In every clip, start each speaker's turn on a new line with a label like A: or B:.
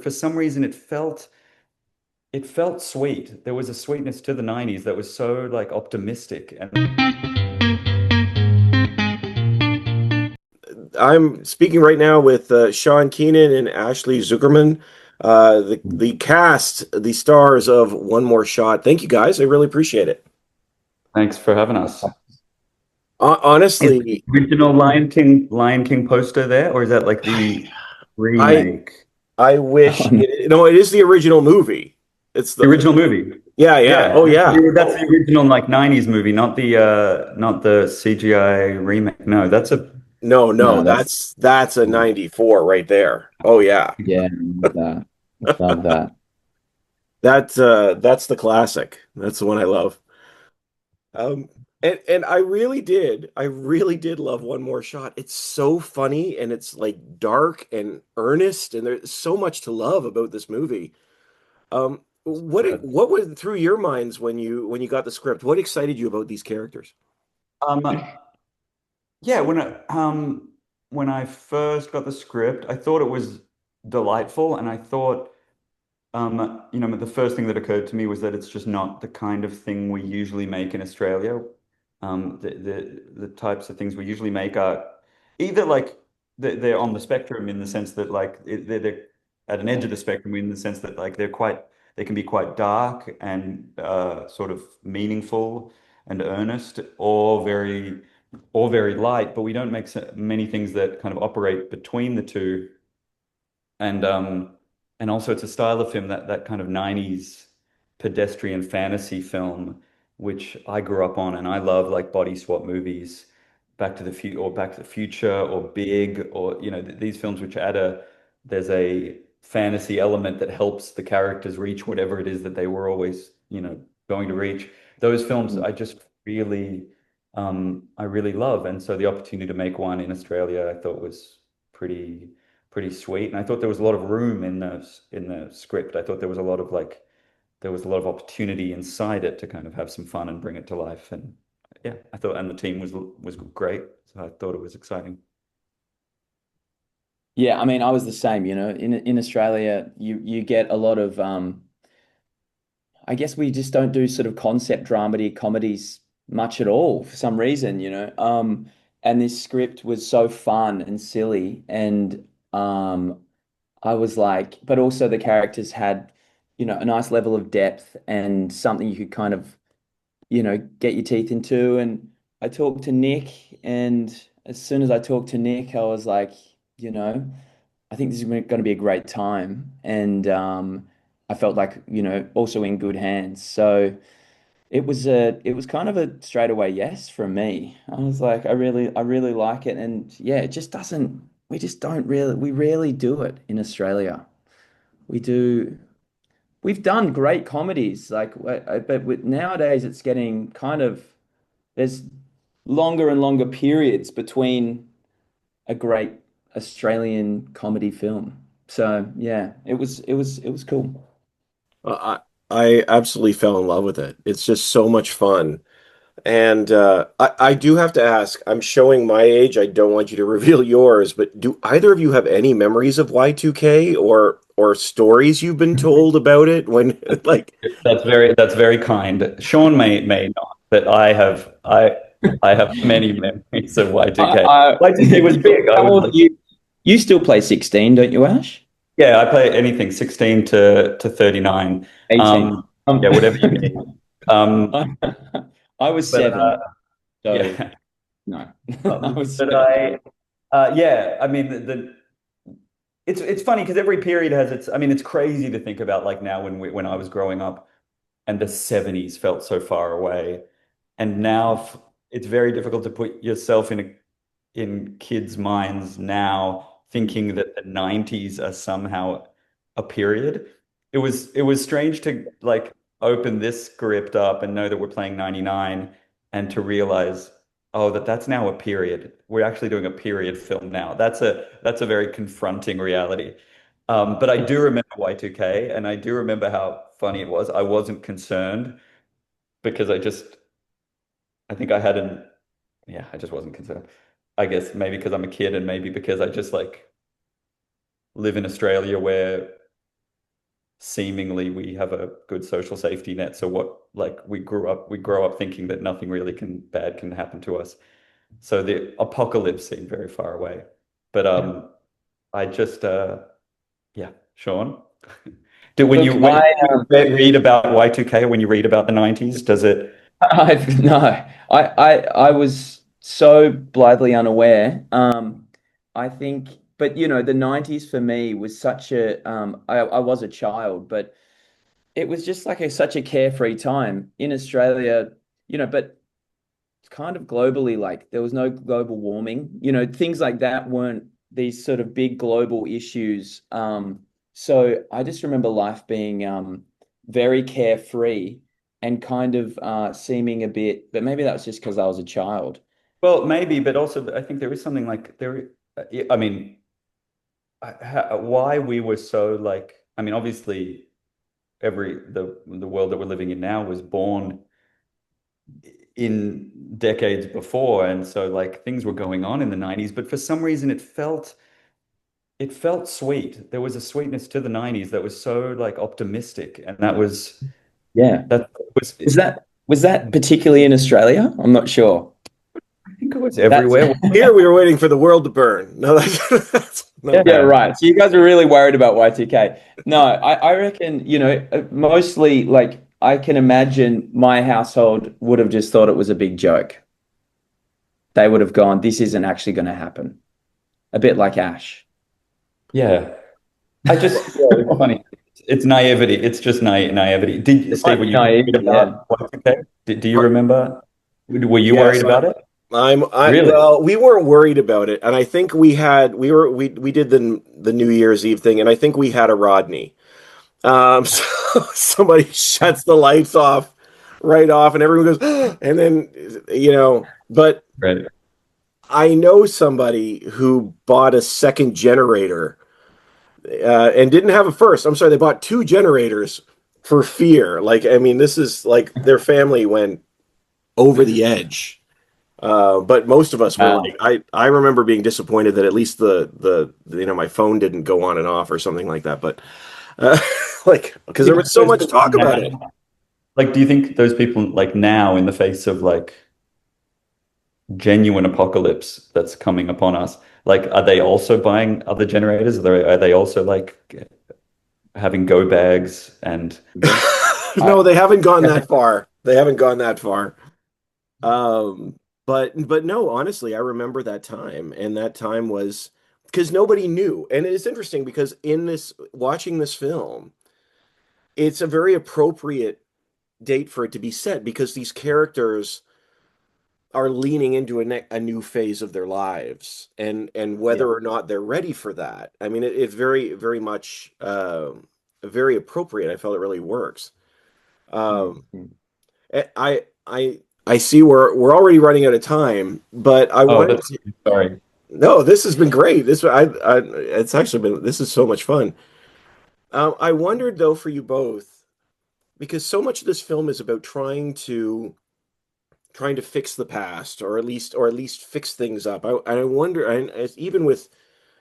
A: for some reason it felt sweet. There was a sweetness to the 90s that was so like optimistic and
B: I'm speaking right now with Sean Keenan and Ashley Zukerman, the cast, the stars of One More Shot. Thank you guys. I really appreciate it.
A: thanks for having us. Is the
B: Honestly,
A: original Lion King poster there, or is that like the
B: I
A: remake?
B: I
C: Oh,
B: wish
C: no.
B: it, no, it is the original movie. It's
A: The
B: the
A: original movie.
B: yeah, yeah.
A: Yeah,
B: Oh yeah.
A: that's the original like 90s movie, not the CGI remake. No, that's a
B: No, no,
C: No, that's
B: that's a 94 right there. Oh yeah.
C: yeah, I love that. Love that.
B: That's the classic. That's the one I love. Um, and I really did love One More Shot. It's so funny and it's like dark and earnest, and there's so much to love about this movie. What went through your minds when you got the script? What excited you about these characters?
A: um yeah, when I first got the script, I thought it was delightful, and I thought the first thing that occurred to me was that it's just not the kind of thing we usually make in Australia. The types of things we usually make are either like they're on the spectrum in the sense that like they're at an edge of the spectrum in the sense that like they can be quite dark and sort of meaningful and earnest, or very light, but we don't make so many things that kind of operate between the two. And also it's a style of film, that kind of 90s pedestrian fantasy film, which I grew up on, and I love like body swap movies, Back to the Future or Big, or these films which there's a fantasy element that helps the characters reach whatever it is that they were always going to reach. Those films I really love, and so the opportunity to make one in Australia I thought was pretty sweet. And I thought there was a lot of room in the script. I thought there was a lot of opportunity inside it to kind of have some fun and bring it to life. And yeah, and the team was great. So I thought it was exciting.
C: Yeah, I mean, I was the same, In Australia, you get a lot of I guess we just don't do sort of concept dramedy comedies much at all for some reason, and this script was so fun and silly, and I was like, but also the characters had, a nice level of depth and something you could kind of, get your teeth into. And I talked to Nick, and as soon as I talked to Nick, I was like, you know, I think this is going to be a great time. And I felt like, also in good hands. So it was kind of a straightaway yes from me. I was like, I really like it. And yeah, it just doesn't, we just don't really, we rarely do it in Australia. We do, we've done great comedies, like, but nowadays it's getting kind of, there's longer and longer periods between a great Australian comedy film. So yeah, it was cool.
B: I absolutely fell in love with it. It's just so much fun. And I do have to ask, I'm showing my age. I don't want you to reveal yours, but do either of you have any memories of Y2K or stories you've been told about it when like
A: That's very kind. Sean may not, but I have many memories of Y2K.
C: I
A: Y2K was big. I
C: how
A: was
C: old are
A: like,
C: you? You still play 16, don't you, Ash?
A: yeah, I play anything 16 to 39.
C: 18.
A: Yeah, whatever you need. Um,
C: I was
A: but
C: 7, so
A: yeah,
C: no, I was
A: but
C: 7.
A: yeah, I mean it's funny because every period has its. I mean, it's crazy to think about like now when I was growing up and the 70s felt so far away, and now it's very difficult to put yourself in kids' minds now thinking that the 90s are somehow a period. It was strange to like open this script up and know that we're playing 99 and to realize, oh, that's now a period. We're actually doing a period film now. That's a very confronting reality. But I do remember Y2K, and I do remember how funny it was. I wasn't concerned because I think yeah, I just wasn't concerned. I guess maybe because I'm a kid, and maybe because I just like live in Australia where seemingly we have a good social safety net. So what, like we grow up thinking that nothing really bad can happen to us. So the apocalypse seemed very far away. But I just yeah, Sean. Do
C: Look,
A: when you read about Y2K, when you read about the 90s, does it?
C: No, I was so blithely unaware. I think, but the 90s for me was such I was a child, but it was just like such a carefree time in Australia, but kind of globally, like there was no global warming, things like that weren't these sort of big global issues. So I just remember life being very carefree and kind of seeming a bit, but maybe that was just because I was a child.
A: Well, maybe, but also I think there is something like there. I mean, why we were so like. I mean, obviously, the world that we're living in now was born in decades before, and so like things were going on in the 90s, but for some reason it felt sweet. There was a sweetness to the 90s that was so like optimistic, and
C: Yeah.
A: that was
C: Was that particularly in Australia? I'm not sure.
A: I think it was
C: That's
A: everywhere.
B: Here we were waiting for the world to burn. No, no.
C: Yeah,
A: Yeah.
C: right. So you guys are really worried about Y2K. No, I reckon, mostly like I can imagine my household would have just thought it was a big joke. They would have gone, this isn't actually going to happen. A bit like Ash.
A: Yeah. Yeah, it's funny. It's naivety. It's just naivety. Steve,
C: Might
A: were
C: be
A: you
C: naive,
A: worried
C: yeah.
A: about Y2K? Do you remember? Were you worried
B: Yes,
A: about it?
C: Really?
B: well, we weren't worried about it, and I think we did the New Year's Eve thing, and I think we had a Rodney. So somebody shuts the lights off, right off, and everyone goes, and then but
A: Right.
B: I know somebody who bought a second generator and didn't have a first. I'm sorry, they bought two generators for fear. Like, I mean, this is like their family went over the edge. But most of us were
C: Wow.
B: like, I remember being disappointed that at least my phone didn't go on and off or something like that. But uh, like, because
A: Do
B: there
A: you think
B: was so
A: those
B: much
A: people
B: talk about it.
A: now, like, do you think those people like now in the face of like genuine apocalypse that's coming upon us, like, are they also buying other generators? Are they also like having go bags and
C: I,
B: No, they haven't gone that far. They haven't gone that far. Um, but no, honestly, I remember that time, and that time was because nobody knew. And it's interesting because in this watching this film, it's a very appropriate date for it to be set because these characters are leaning into a new phase of their lives, and
C: yeah.
B: whether or not they're ready for that. I mean, it's very very much very appropriate. I felt it really works. Um,
C: Mm.
B: I see we're already running out of time, but I
A: oh,
B: wanted
A: that's
B: to.
A: sorry.
B: No, this has been great. It's actually been. This is so much fun. I wondered though for you both because so much of this film is about trying to fix the past or at least fix things up. I wonder, and even with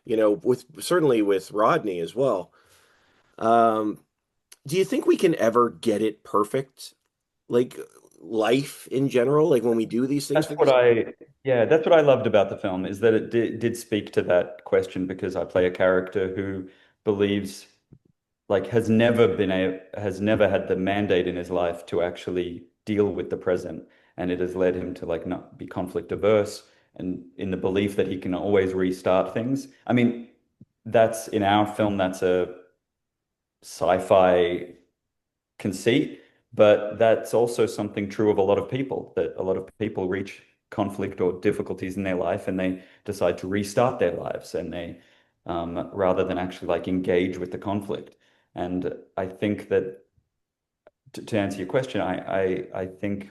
B: with certainly with Rodney as well. Um, do you think we can ever get it perfect? Like life in general, like when we do these things
A: That's
B: for
A: what
B: these.
A: yeah, that's what I loved about the film is that it did speak to that question because I play a character who believes like has never had the mandate in his life to actually deal with the present, and it has led him to like not be conflict averse and in the belief that he can always restart things. I mean, that's in our film, that's a sci-fi conceit, but that's also something true of a lot of people, that a lot of people reach conflict or difficulties in their life and they decide to restart their lives and they rather than actually like engage with the conflict. And I think that to answer your question, I think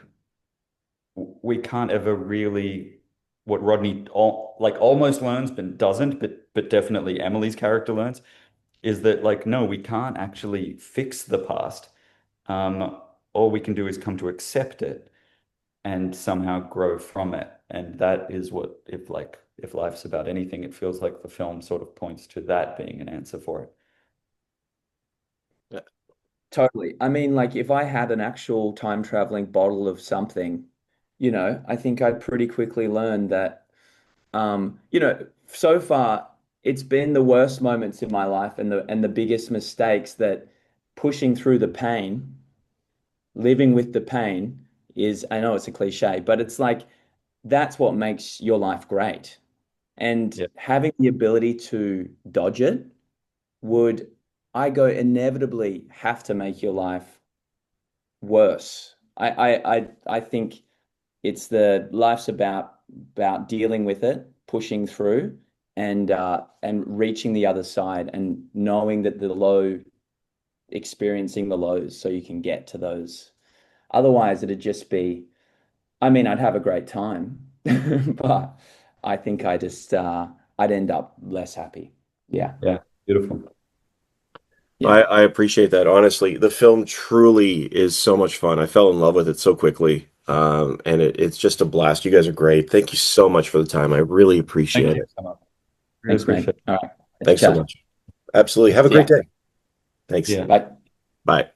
A: we can't ever really what Rodney like almost learns but doesn't, but definitely Emily's character learns is that like no, we can't actually fix the past. All we can do is come to accept it and somehow grow from it. And that is what, if life's about anything, it feels like the film sort of points to that being an answer for it.
B: Yeah.
C: Totally. I mean, like if I had an actual time traveling bottle of something, I think I'd pretty quickly learn that, so far it's been the worst moments in my life and the biggest mistakes that pushing through the pain, living with the pain is, I know it's a cliche, but it's like that's what makes your life great. And
A: Yeah.
C: having the ability to dodge it would, I go, inevitably have to make your life worse. I think it's the life's about dealing with it, pushing through, and reaching the other side, and knowing that experiencing the lows, so you can get to those. Otherwise, it'd just be. I mean, I'd have a great time, but I think I'd end up less happy. Yeah,
A: Yeah. Beautiful.
C: yeah.
B: I appreciate that. Honestly, the film truly is so much fun. I fell in love with it so quickly. And it's just a blast. You guys are great. Thank you so much for the time. I really
A: Thank
B: appreciate
A: you
B: it.
A: so much. Really
C: Thanks, mate.
A: appreciate it.
C: All right, let's
B: Thanks so
C: chat.
B: much. Absolutely. Have a
C: See
B: great
C: ya.
B: day. Thanks.
A: Yeah.
C: Bye.
B: Bye.